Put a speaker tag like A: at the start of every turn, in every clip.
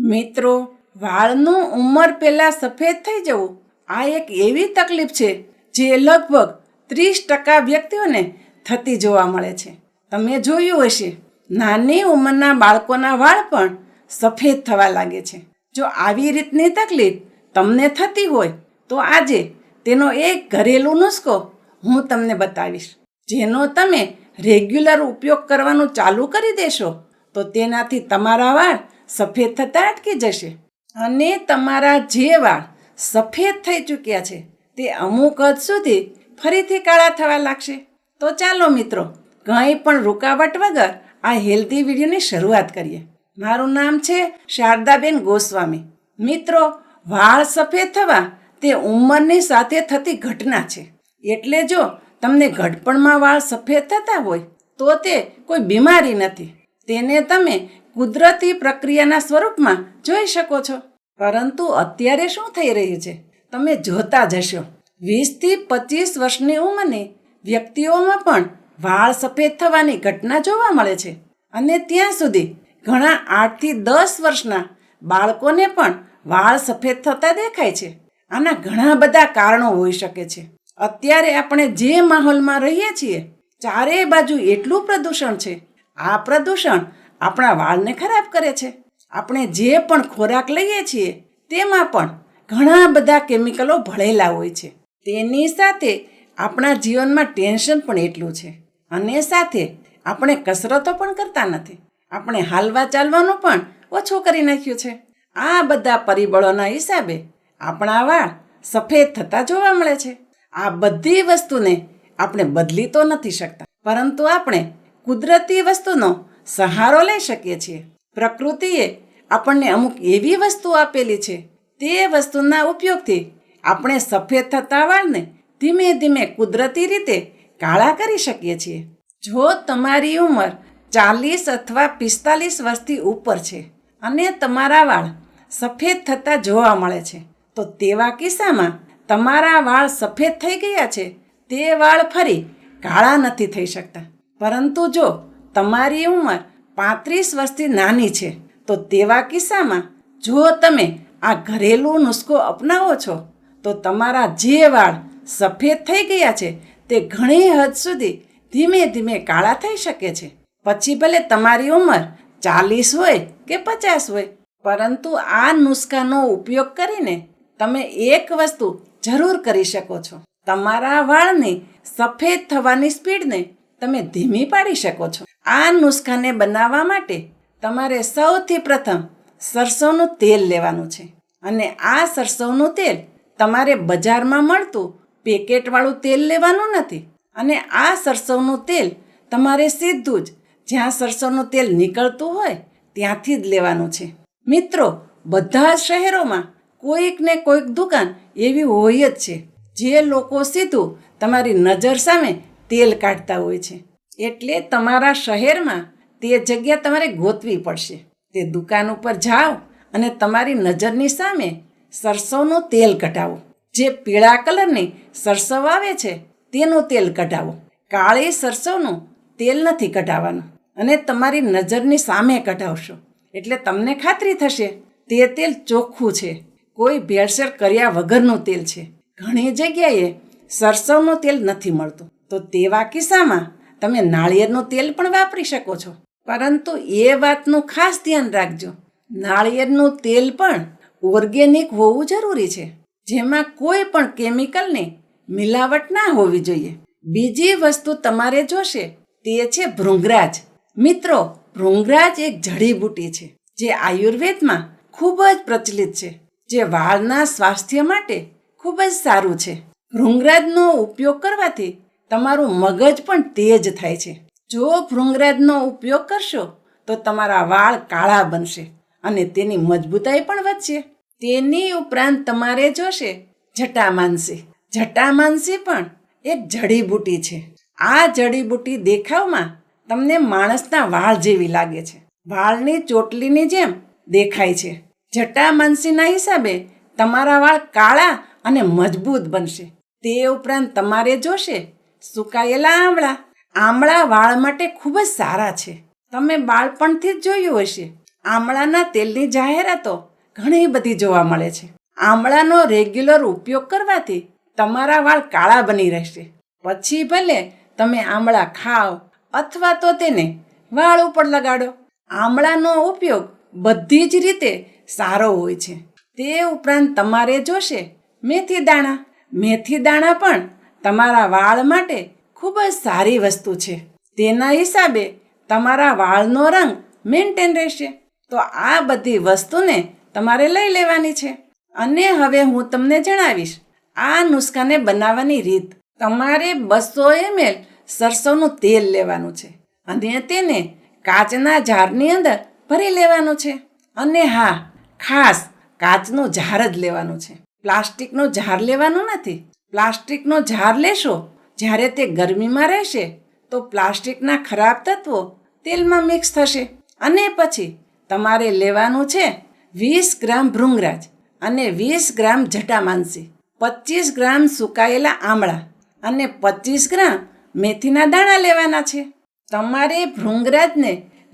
A: મિત્રો, વાળનું ઉંમર પહેલાં સફેદ થઈ જવું આ એક એવી તકલીફ છે જે લગભગ 30% વ્યક્તિઓને થતી જોવા મળે છે. તમે જોયું હશે, નાની ઉંમરના બાળકોના વાળ પણ સફેદ થવા લાગે છે. જો આવી રીતની તકલીફ તમને થતી હોય તો આજે તેનો એક ઘરેલું નુસ્ખો હું તમને બતાવીશ, જેનો તમે રેગ્યુલર ઉપયોગ કરવાનું ચાલુ કરી દેશો તો તેનાથી તમારા વાળ સફેદ થતા અટકી જશે અને તમારા જે વાળ સફેદ થઈ ચૂક્યા છે તે અમુક હદ સુધી ફરીથી કાળા થવા લાગશે. તો ચાલો મિત્રો, કંઈ પણ રૂકાવટ વગર આ હેલ્ધી વિડીયોની શરૂઆત કરીએ. મારું નામ છે શારદાબેન ગોસ્વામી. મિત્રો, વાળ સફેદ થવા તે ઉંમરની સાથે થતી ઘટના છે. એટલે જો તમને ઘડપણમાં વાળ સફેદ થતા હોય તો તે કોઈ બીમારી નથી. તેને તમે કુદરતી પ્રક્રિયાના સ્વરૂપમાં જોઈ શકો છો. પરંતુ અત્યારે શું થઈ રહ્યું છે તમે જોતા જશો. 20 થી 25 વર્ષની ઉંમરની વ્યક્તિઓમાં પણ વાળ સફેદ થવાની ઘટના જોવા મળે છે અને ત્યાં સુધી ઘણા 8 થી 10 વર્ષના બાળકોને પણ વાળ સફેદ થતા દેખાય છે. આના ઘણા બધા કારણો હોઈ શકે છે. અત્યારે આપણે જે માહોલમાં રહીએ છીએ, ચારે બાજુ એટલું પ્રદૂષણ છે. આ પ્રદૂષણ આપણા વાળને ખરાબ કરે છે. આપણે જે પણ ખોરાક લઈએ છીએ તેમાં પણ ઘણા બધા કેમિકલો ભળેલા હોય છે. તેની સાથે આપણા જીવનમાં ટેન્શન પણ એટલું છે અને સાથે આપણે કસરતો પણ કરતા નથી. આપણે હાલવા ચાલવાનું પણ ઓછું કરી નાખ્યું છે. આ બધા પરિબળોના હિસાબે આપણા વાળ સફેદ થતા જોવા મળે છે. આ બધી વસ્તુને આપણે બદલી તો નથી શકતા, પરંતુ આપણે કુદરતી વસ્તુનો સહારો લઈ શકીએ છીએ. પ્રકૃતિએ આપણને અમુક એવી વસ્તુ આપેલી છે, તે વસ્તુના ઉપયોગથી આપણે સફેદ થતા વાળને ધીમે ધીમે કુદરતી રીતે કાળા કરી શકીએ છીએ. જો તમારી ઉંમર 40 અથવા 45 વર્ષથી ઉપર છે અને તમારા વાળ સફેદ થતા જોવા મળે છે તો તેવા કિસ્સામાં તમારા વાળ સફેદ થઈ ગયા છે. તે વાળ ફરી કાળા નથી થઈ શકતા. પરંતુ જો તમારી ઉંમર 35 વર્ષથી નાની છે તો તેવા કિસ્સામાં જો તમે આ ઘરેલું નુસ્ખો અપનાવો છો તો તમારા જે વાળ સફેદ થઈ ગયા છે તે ઘણી હદ સુધી ધીમે ધીમે કાળા થઈ શકે છે. પછી ભલે તમારી ઉંમર 40 હોય કે 50 હોય, પરંતુ આ નુસ્ખાનો ઉપયોગ કરીને તમે એક વસ્તુ જરૂર કરી શકો છો. તમારા વાળની સફેદ થવાની સ્પીડને તમે ધીમી પાડી શકો છો. આ નુસ્ખાને બનાવવા માટે તમારે સૌથી પ્રથમ સરસવનું તેલ લેવાનું છે અને આ સરસવનું તેલ તમારે બજારમાં મળતું પેકેટવાળું તેલ લેવાનું નથી. અને આ સરસવનું તેલ તમારે સીધું જ જ્યાં સરસવનું તેલ નીકળતું હોય ત્યાંથી જ લેવાનું છે. મિત્રો, બધા શહેરોમાં કોઈક ને કોઈક દુકાન એવી હોય જ છે જે લોકો સીધું તમારી નજર સામે તેલ કાઢતા હોય છે. એટલે તમારા શહેરમાં તે જગ્યા તમારે ગોતવી પડશે. તે દુકાન ઉપર જાઓ અને તમારી નજરની સામે સરસવનું તેલ કઢાવો. જે પીળા કલરની સરસવ આવે છે તેનું તેલ કઢાવો. કાળી સરસવનું તેલ નથી કઢાવવાનું અને તમારી નજરની સામે કઢાવશો એટલે તમને ખાતરી થશે તે તેલ ચોખ્ખું છે, કોઈ ભેળસેળ કર્યા વગરનું તેલ છે. ઘણી જગ્યાએ સરસવનું તેલ નથી મળતું તો તેવા કિસ્સામાં તમે નાળિયેરનું તેલ પણ વાપરી શકો છો. પરંતુ એ વાતનું ખાસ ધ્યાન રાખજો, નાળિયેરનું તેલ પણ ઓર્ગેનિક હોવું જરૂરી છે, જેમાં કોઈ પણ કેમિકલની મિલાવટ ના હોવી જોઈએ. બીજી વસ્તુ તમારે જોશે તે છે ભૃંગરાજ. મિત્રો, ભૃંગરાજ એક જડીબુટી છે જે આયુર્વેદમાં ખૂબ જ પ્રચલિત છે, જે વાળના સ્વાસ્થ્ય માટે ખૂબ જ સારું છે. ભૃંગરાજનો ઉપયોગ કરવાથી તમારું મગજ પણ તેજ થાય છે. જો ભૃંગરાજનો ઉપયોગ કરશો તો તમારા વાળ કાળા બનશે અને તેની મજબૂતાઈ પણ વધશે. તેની ઉપરાંત તમારે જોશે જટામાનસી. જટામાનસી પણ એક જડીબુટી છે. આ જડીબુટી દેખાવમાં તમને માણસના વાળ જેવી લાગે છે, વાળની ચોટલીની જેમ દેખાય છે. જટામાનસીના હિસાબે તમારા વાળ કાળા અને મજબૂત બનશે. તે ઉપરાંત તમારે જોશે સુકાયેલા આમળા. આમળા વાળ માટે ખૂબ જ સારા છે. તમે બાળપણથી જ જોયું હશે, આમળાના તેલની જાહેરાતો ઘણી બધી જોવા મળે છે. આમળાનો રેગ્યુલર ઉપયોગ કરવાથી તમારા વાળ કાળા બની રહેશે. પછી ભલે તમે આમળા ખાઓ અથવા તો તેને વાળ ઉપર લગાડો. આમળાનો ઉપયોગ બધી જ રીતે સારો હોય છે. તે ઉપરાંત તમારે જોશે મેથી દાણા. મેથી દાણા પણ તમારા વાળ માટે ખૂબ જ સારી વસ્તુ છે. તેના હિસાબે તમારા વાળનો રંગ મેન્ટેન રહેશે. તો આ બધી વસ્તુને તમારે લઈ લેવાની છે. અને હવે હું તમને જણાવીશ આ નુસ્ખાને બનાવવાની રીત. તમારે 200 ml સરસવનું તેલ લેવાનું છે અને તેને કાચના જારની અંદર ભરી લેવાનું છે. અને હા, ખાસ કાચનો જાર જ લેવાનું છે. પ્લાસ્ટિકનો જાર લેવાનો નથી. પ્લાસ્ટિકનો જાર લેશો જ્યારે તે ગરમીમાં રહેશે તો પ્લાસ્ટિકના ખરાબ તત્વો તેલમાં મિક્સ થશે. અને પછી તમારે લેવાનું છે 20 ગ્રામ ભૃંગરાજ અને 20 ગ્રામ જટામાનસી, 25 ગ્રામ સુકાયેલા આમળા અને 25 ગ્રામ મેથીના દાણા લેવાના છે. તમારે ભૃંગરાજને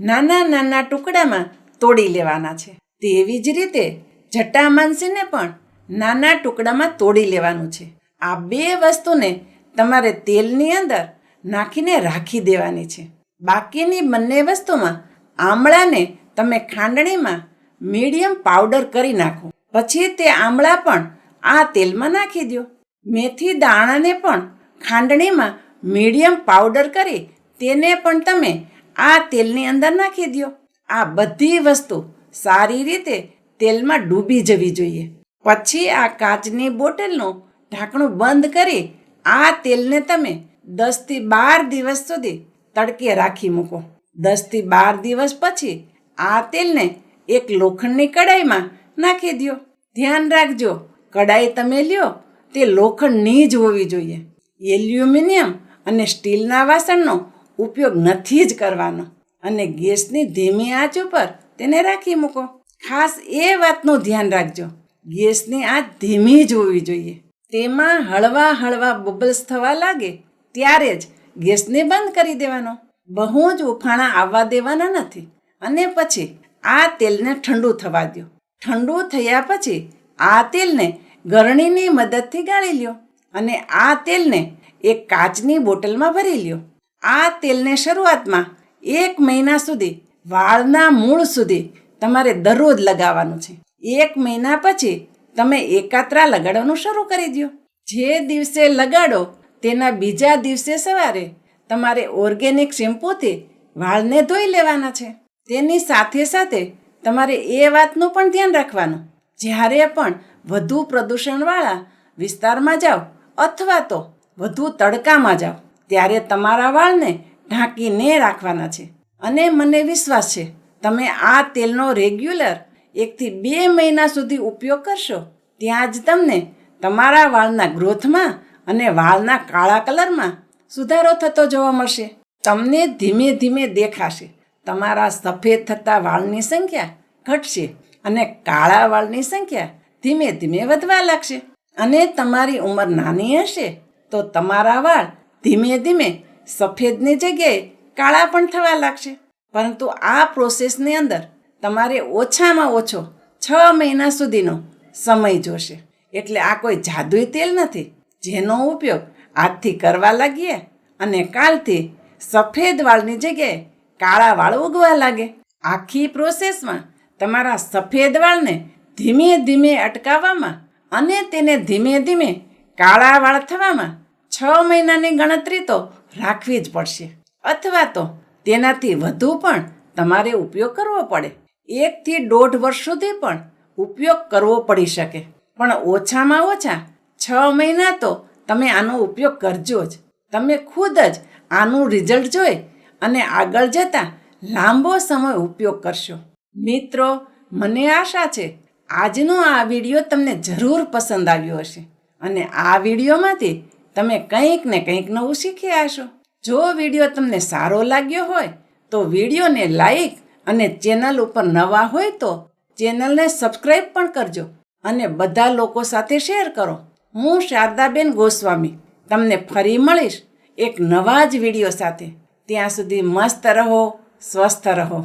A: નાના નાના ટુકડામાં તોડી લેવાના છે. તેવી જ રીતે જટામાનસીને પણ નાના ટુકડામાં તોડી લેવાનું છે. આ 2 વસ્તુને તમારે તેલની અંદર નાખીને રાખી દેવાની છે. બાકીની બંને વસ્તુમાં આમળાને તમે ખાંડણીમાં મીડિયમ પાવડર કરી નાખો. પછી તે આમળા પણ આ તેલમાં નાખી દો. મેથી દાણાને પણ ખાંડણીમાં મીડિયમ પાવડર કરી તેને પણ તમે આ તેલની અંદર નાખી દો. આ બધી વસ્તુ સારી રીતે તેલમાં ડૂબી જવી જોઈએ. પછી આ કાચની બોટલનું ઢાંકણું બંધ કરી આ તેલને તમે 10 થી 12 દિવસ સુધી તડકે રાખી મૂકો. 10 થી 12 દિવસ પછી આ તેલને એક લોખંડની કડાઈમાં નાખી દો. ધ્યાન રાખજો, કડાઈ તમે લ્યો તે લોખંડની જ હોવી જોઈએ. એલ્યુમિનિયમ અને સ્ટીલના વાસણનો ઉપયોગ નથી જ કરવાનો. અને ગેસની ધીમી આંચ ઉપર તેને રાખી મૂકો. ખાસ એ વાતનું ધ્યાન રાખજો, ગેસની આંચ ધીમી જ હોવી જોઈએ. તેમાં હળવા હળવા બબલ્સ થવા લાગે ત્યારે જ ગેસને બંધ કરી દેવાનો. બહુ જ ઉફાણા આવવા દેવાના નથી. અને પછી આ તેલને ઠંડુ થવા દો. ઠંડુ થયા પછી આ તેલને ગરણીની મદદથી ગાળી લ્યો અને આ તેલને એક કાચની બોટલમાં ભરી લ્યો. આ તેલને શરૂઆતમાં 1 મહિના સુધી વાળના મૂળ સુધી તમારે દરરોજ લગાવવાનું છે. 1 મહિના પછી તમે એકાત્રા લગાડવાનું શરૂ કરી દો. જે દિવસે લગાડો તેના બીજા દિવસે સવારે તમારે ઓર્ગેનિક શેમ્પૂથી વાળને ધોઈ લેવાના છે. તેની સાથે સાથે તમારે એ વાતનું પણ ધ્યાન રાખવાનું, જ્યારે પણ વધુ પ્રદૂષણવાળા વિસ્તારમાં જાઓ અથવા તો વધુ તડકામાં જાઓ ત્યારે તમારા વાળને ઢાંકીને રાખવાના છે. અને મને વિશ્વાસ છે તમે આ તેલનો રેગ્યુલર 1 થી 2 મહિના સુધી ઉપયોગ કરશો ત્યાં જ તમને તમારા વાળના ગ્રોથમાં અને વાળના કાળા કલરમાં સુધારો થતો જોવા મળશે. તમને ધીમે ધીમે દેખાશે તમારા સફેદ થતા વાળની સંખ્યા ઘટશે અને કાળા વાળની સંખ્યા ધીમે ધીમે વધવા લાગશે. અને તમારી ઉંમર નાની હશે તો તમારા વાળ ધીમે ધીમે સફેદની જગ્યાએ કાળા પણ થવા લાગશે. પરંતુ આ પ્રોસેસની અંદર તમારે ઓછામાં ઓછો 6 મહિના સુધીનો સમય જોશે. એટલે આ કોઈ જાદુઈ તેલ નથી જેનો ઉપયોગ આજથી કરવા લાગીએ અને કાલથી સફેદ વાળની જગ્યાએ કાળા વાળ ઉગવા લાગે. આખી પ્રોસેસમાં તમારા સફેદ વાળને ધીમે ધીમે અટકાવવામાં અને તેને ધીમે ધીમે કાળા વાળ થવામાં 6 મહિનાની ગણતરી તો રાખવી જ પડશે. અથવા તો તેનાથી વધુ પણ તમારે ઉપયોગ કરવો પડે. 1 થી 1.5 વર્ષ સુધી પણ ઉપયોગ કરવો પડી શકે. પણ ઓછામાં ઓછા 6 મહિના તો તમે આનો ઉપયોગ કરજો જ. તમે ખુદ જ આનું રિઝલ્ટ જોઈ અને આગળ જતાં લાંબો સમય ઉપયોગ કરશો. મિત્રો, મને આશા છે આજનો આ વિડીયો તમને જરૂર પસંદ આવ્યો હશે અને આ વિડીયોમાંથી તમે કંઈક ને કંઈક નવું શીખ્યા હશો. જો વિડીયો તમને સારો લાગ્યો હોય તો વિડીયોને લાઈક અને ચેનલ ઉપર નવા હોય તો ચેનલને સબસ્ક્રાઈબ પણ કરજો અને બધા લોકો સાથે શેર કરો. હું શારદાબેન ગોસ્વામી તમને ફરી મળીશ એક નવા જ વિડીયો સાથે. ત્યાં સુધી મસ્ત રહો, સ્વસ્થ રહો.